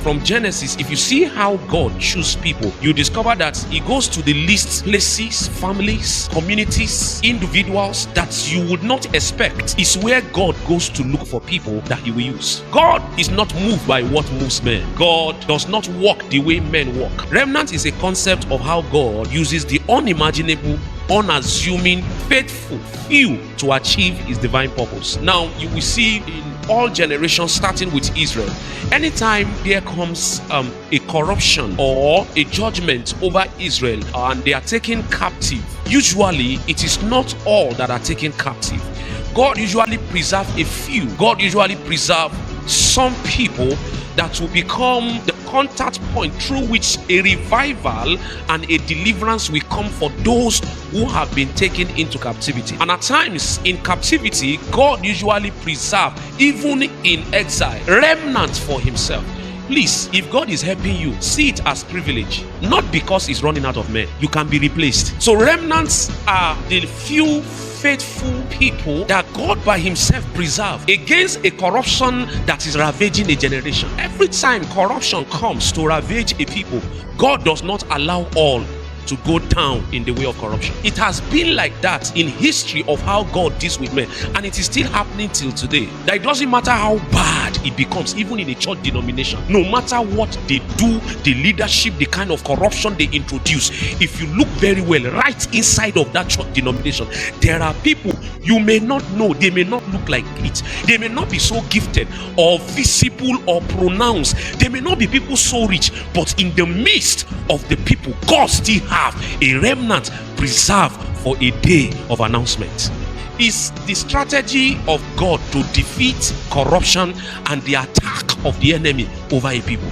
From Genesis, if you see how God chooses people, you discover that he goes to the least places, families, communities, individuals that you would not expect is where God goes to look for people that he will use. God is not moved by what moves men. God does not walk the way men walk. Remnant is a concept of how God uses the unimaginable, unassuming, faithful few to achieve his divine purpose. Now, you will see in all generations, starting with Israel, anytime there comes a corruption or a judgment over Israel and they are taken captive, usually it is not all that are taken captive. God usually preserve a few. God usually preserve some people that will become the contact point through which a revival and a deliverance will come for those who have been taken into captivity. And at times in captivity, God usually preserve, even in exile, remnants for himself. Please, if God is helping you, see it as privilege, not because he's running out of men. You can be replaced. So remnants are the few faithful people that God by himself preserve against a corruption that is ravaging a generation. Every time corruption comes to ravage a people, God does not allow all to go down in the way of corruption. It has been like that in history of how God deals with men, and it is still happening till today. That it doesn't matter how bad it becomes, even in a church denomination, no matter what they do, the leadership, the kind of corruption they introduce, if you look very well right inside of that church denomination, there are people you may not know, they may not look like it, they may not be so gifted or visible or pronounced, they may not be people so rich, but in the midst of the people, God still have a remnant preserved for a day of announcement. Is the strategy of God to defeat corruption and the attack of the enemy over a people.